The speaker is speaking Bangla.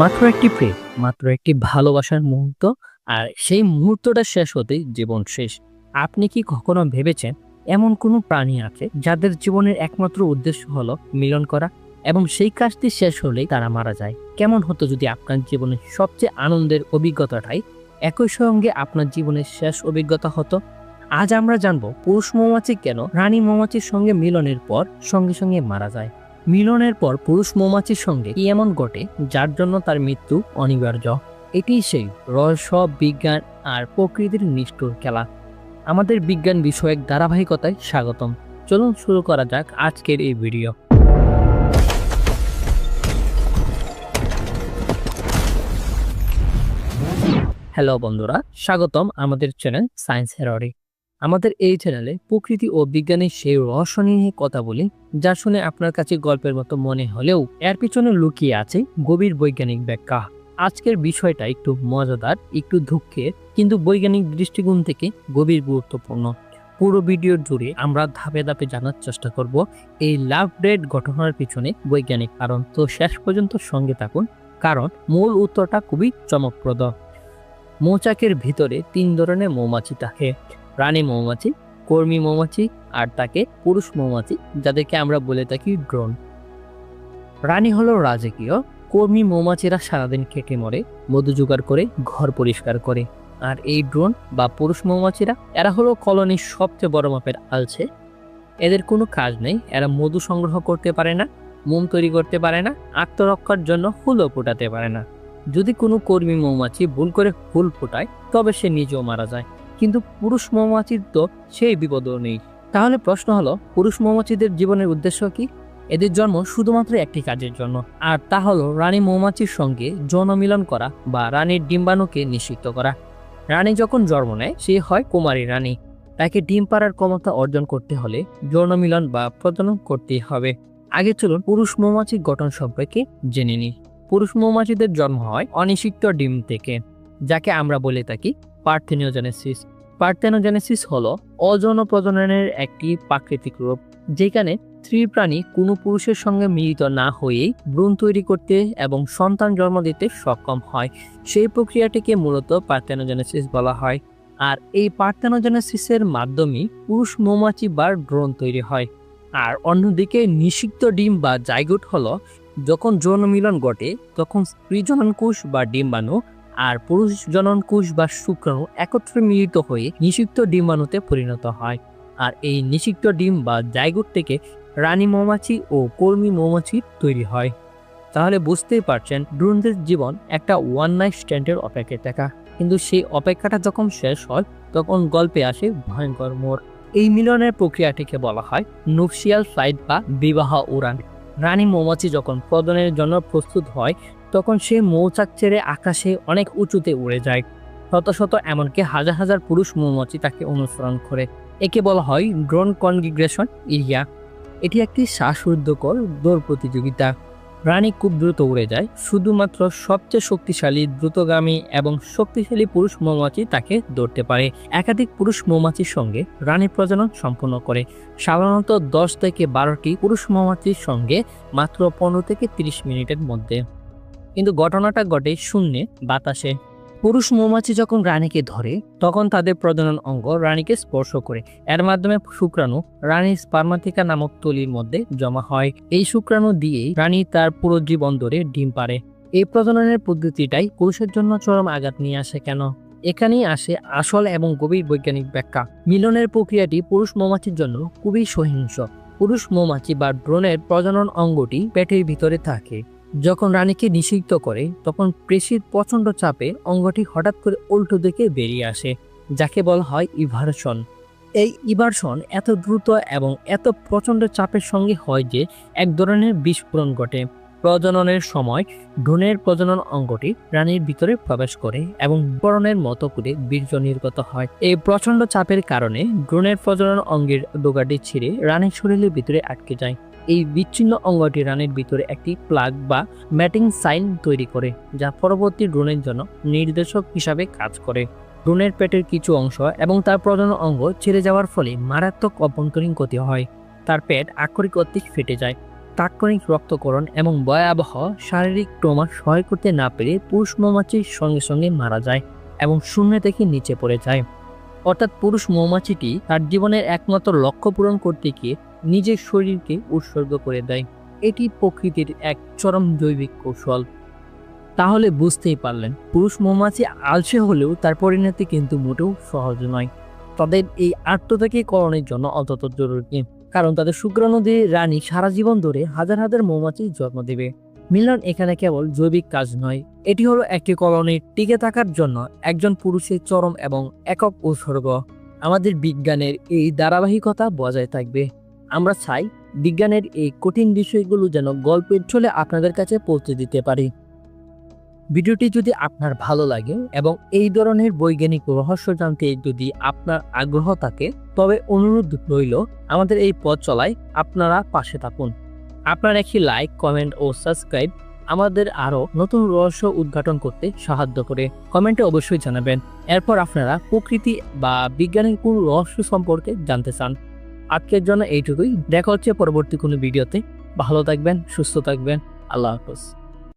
মাত্র একটি প্রেম, মাত্র একটি ভালোবাসার মুহূর্ত, আর সেই মুহূর্তটা শেষ হতেই জীবন শেষ। আপনি কি কখনো ভেবেছেন এমন কোনো প্রাণী আছে যাদের জীবনের একমাত্র উদ্দেশ্য হলো মিলন করা, এবং সেই কাজটি শেষ হলেই তারা মারা যায়? কেমন হতো যদি আপনার জীবনের সবচেয়ে আনন্দের অভিজ্ঞতাটাই একই সঙ্গে আপনার জীবনের শেষ অভিজ্ঞতা হতো? আজ আমরা জানবো পুরুষ মৌমাছি কেন রানী মৌমাছির সঙ্গে মিলনের পর সঙ্গে সঙ্গে মারা যায়। মিলনের পর পুরুষ মৌমাছির সঙ্গে কি এমন ঘটে যার জন্য তার মৃত্যু অনিবার্য? এটি সেই রহস্য, বিজ্ঞান আর প্রকৃতির নিষ্ঠুর খেলা। আমাদের বিজ্ঞান বিষয়ক ধারাবাহিকতায় স্বাগতম। চলুন শুরু করা যাক আজকের এই ভিডিও। হ্যালো বন্ধুরা, স্বাগতম আমাদের চ্যানেল সায়েন্স হেররি। আমাদের এই চ্যানেলে প্রকৃতি ও বিজ্ঞানের সেই রহস্য নিয়ে কথা বলি যা শুনে আপনার কাছে গল্পের মতো মনে হলেও এর পিছনে লুকিয়ে আছে গভীর বৈজ্ঞানিক ব্যাখ্যা। আজকের বিষয়টা একটু মজাদার, একটু দুঃখের, কিন্তু বৈজ্ঞানিক দৃষ্টিকোণ থেকে গভীর গুরুত্বপূর্ণ। পুরো ভিডিও জুড়ে আমরা ধাপে ধাপে জানার চেষ্টা করব এই লাভ ডেট ঘটনার পিছনে বৈজ্ঞানিক কারণ। তো শেষ পর্যন্ত সঙ্গে থাকুন, কারণ মূল উত্তরটা খুবই চমকপ্রদ। মৌচাকের ভিতরে তিন ধরনের মৌমাছি থাকে: রানী মৌমাছি, কর্মী মৌমাছি আর তাকে পুরুষ মৌমাছি, যাদেরকে আমরা বলে থাকি ড্রোন। রানী হলো রাজকীয়, কর্মী মৌমাছিরা সারাদিন খেটে মরে, মধু জোগাড় করে, ঘর পরিষ্কার করে। আর এই ড্রোন বা পুরুষ মৌমাছিরা, এরা হলো কলোনির সবচেয়ে বড় মাপের আলছে। এদের কোনো কাজ নেই, এরা মধু সংগ্রহ করতে পারে না, মোম তৈরি করতে পারে না, আত্মরক্ষার জন্য ফুলও ফোটাতে পারে না। যদি কোনো কর্মী মৌমাছি ভুল করে ফুল ফোটায় তবে সে নিজেও মারা যায়, কিন্তু পুরুষ মৌমাছির তো সেই বিপদও নেই। তাহলে প্রশ্ন হলো, পুরুষ মৌমাছিদের জীবনের উদ্দেশ্য কি? এদের জন্ম শুধুমাত্র একটি কাজের জন্য, আর তা হলো রানী মৌমাছির সঙ্গে যৌন মিলন করা বা রানীর ডিম্বাণুকে নিষিক্ত করা। রানী যখন জন্ম নেয় সে হয় কুমারী রানী। তাকে ডিম পাড়ার ক্ষমতা অর্জন করতে হলে যৌন মিলন বা প্রজনন করতেই হবে। আগে চলুন পুরুষ মৌমাছির গঠন সম্পর্কে জেনে নিই। পুরুষ মৌমাছিদের জন্ম হয় অনিষিক্ত ডিম থেকে, যাকে আমরা বলে থাকি পার্থেনোজেনেসিস। পার্থেনোজেনেসিস হলো অযৌন প্রজননের একটি প্রাকৃতিক রূপ, যেখানে স্ত্রী প্রাণী কোনো পুরুষের সঙ্গে মিলিত না হয়েই ভ্রূণ তৈরি করতে এবং সন্তান জন্ম দিতে সক্ষম হয়। সেই প্রক্রিয়াটিকে মূলত পার্থেনোজেনেসিস বলা হয়। আর এই পার্থেনোজেনেসিসের মাধ্যমেই পুরুষ মৌমাছি বা ড্রোন তৈরি হয়। আর অন্যদিকে নিষিক্ত ডিম বা জাইগোট হলো যখন যৌন মিলন ঘটে তখন স্ত্রী জননকোষ বা ডিম্বাণু আর পুরুষ জননকোষ বা শুক্রাণু একত্রে মিলিত হয়ে নিষিক্ত ডিম্বাণুতে পরিণত হয়। আর এই নিষিক্ত ডিম বা জাইগোট থেকে রানী মৌমাছি ও কর্মী মৌমাছি তৈরি হয়। তাহলে বুঝতেই পারছেন, ড্রোনদের জীবন একটা ওয়ান নাইট স্ট্যান্ডের অপেক্ষায় থাকা, কিন্তু সেই অপেক্ষাটা যখন শেষ হয় তখন গল্পে আসে ভয়ঙ্কর মোড়। এই মিলনের প্রক্রিয়াটিকে বলা হয় নুপশিয়াল ফ্লাইট বা বিবাহ উড়ান। রানী মৌমাছি যখন প্রজননের জন্য প্রস্তুত হয় তখন সে মৌচাক ছেড়ে আকাশে অনেক উঁচুতে উড়ে যায়। শত শত এমনকি হাজার হাজার পুরুষ মৌমাছি তাকে অনুসরণ করে। একে বলা হয় ড্রোন কনগ্রিগেশন এরিয়া। এটি একটি শ্বাসরুদ্ধকর দৌড় প্রতিযোগিতা। রানী খুব দ্রুত উড়ে যায়, শুধুমাত্র সবচেয়ে শক্তিশালী, দ্রুতগামী এবং শক্তিশালী পুরুষ মৌমাছি তাকে ধরতে পারে। একাধিক পুরুষ মৌমাছির সঙ্গে রানী প্রজনন সম্পন্ন করে, সাধারণত 10 থেকে 12টি পুরুষ মৌমাছির সঙ্গে মাত্র 15 থেকে 30 মিনিটের মধ্যে। কিন্তু ঘটনাটা ঘটে শূন্যে, বাতাসে। পুরুষ মৌমাছি যখন রানীকে ধরে তখন তাদের প্রজনন অঙ্গ রানীকে স্পর্শ করে। এর মাধ্যমে শুক্রাণু রানীর স্পার্মাথিকা নামক থলির মধ্যে জমা হয়। এই শুক্রাণু দিয়েই রানী তার পুরো জীবন ধরে ডিম পাড়ে। এই প্রজননের পদ্ধতিটাই পুরুষের জন্য চরম আঘাত নিয়ে আসে কেন? এখানেই আসে আসল এবং গভীর বৈজ্ঞানিক ব্যাখ্যা। মিলনের প্রক্রিয়াটি পুরুষ মৌমাছির জন্য খুবই সহিংস। পুরুষ মৌমাছি বা ড্রোনের প্রজনন অঙ্গটি পেটের ভিতরে থাকে। যখন রানীকে নিষিক্ত করে তখন পেশির প্রচণ্ড চাপে অঙ্গটি হঠাৎ করে উল্টো দিকে বেরিয়ে আসে, যাকে বলা হয় ইভারশন। এই ইভারশন এত দ্রুত এবং এত প্রচণ্ড চাপের সঙ্গে হয় যে এক ধরনের বিস্ফোরণ ঘটে। প্রজননের সময় ড্রোনের প্রজনন অঙ্গটি রানীর ভিতরে প্রবেশ করে এবং বিস্ফোরণের মতো করে বীর্য নির্গত হয়। এই প্রচণ্ড চাপের কারণে ড্রোনের প্রজনন অঙ্গের ডোগাটি ছিঁড়ে রানীর শরীরের ভিতরে আটকে যায়। এই বিচ্ছিন্ন অঙ্গটি রানীর ভিতরে একটি প্লাগ বা ম্যাটিং সাইন তৈরি করে, যা পরবর্তী ড্রোনের জন্য নির্দেশক হিসাবে কাজ করে। ড্রোনের পেটের কিছু অংশ এবং তার প্রজনন অঙ্গ ছেড়ে যাওয়ার ফলে মারাত্মক অভ্যন্তরীণ ক্ষতি হয়। তার পেট আক্ষরিক অর্থে ফেটে যায়। তাৎক্ষণিক রক্তক্ষরণ এবং ভয়াবহ শারীরিক ট্রমা সহায় করতে না পেরে পুরুষ মৌমাছির সঙ্গে সঙ্গে মারা যায় এবং শূন্য থেকে নিচে পড়ে যায়। অর্থাৎ পুরুষ মৌমাছিটি তার জীবনের একমাত্র লক্ষ্য পূরণ করতে গিয়ে নিজের শরীরকে উৎসর্গ করে দেয়। এটি প্রকৃতির এক চরম জৈবিক কৌশল। তাহলে বুঝতেই পারলেন, পুরুষ মৌমাছি আলসে হলেও তার পরিণতি কিন্তু মোটেও সহজ নয়। তাদের এই আত্মত্যাগীকরণের জন্য অত্যন্ত জরুরি, কারণ তাদের শুক্রাণু দিয়ে রানী সারা জীবন ধরে হাজার হাজার মৌমাছি জন্ম দেবে। মিলন এখানে কেবল জৈবিক কাজ নয়, এটি হলো একটি কলোনির টিকে থাকার জন্য একজন পুরুষের চরম এবং একক উৎসর্গ। আমাদের বিজ্ঞানের এই ধারাবাহিকতা বজায় থাকবে। আমরা চাই বিজ্ঞানের এই কঠিন বিষয়গুলো যেন গল্পের ছলে আপনাদের কাছে পৌঁছে দিতে পারি। ভিডিওটি যদি আপনার ভালো লাগে এবং এই ধরনের বৈজ্ঞানিক রহস্য জানতে যদি আপনার আগ্রহ থাকে, তবে অনুরোধ রইল আমাদের এই পথ চলায় আপনারা পাশে থাকুন। আপনার একটি লাইক, কমেন্ট ও সাবস্ক্রাইব আমাদের আরও নতুন রহস্য উদ্ঘাটন করতে সাহায্য করে। কমেন্টে অবশ্যই জানাবেন এরপর আপনারা প্রকৃতি বা বিজ্ঞানের কোন রহস্য সম্পর্কে জানতে চান। আজকের জন্য এইটুকুই। দেখা হচ্ছে পরবর্তী কোনো ভিডিওতে। ভালো থাকবেন, সুস্থ থাকবেন। আল্লাহ হাফেজ।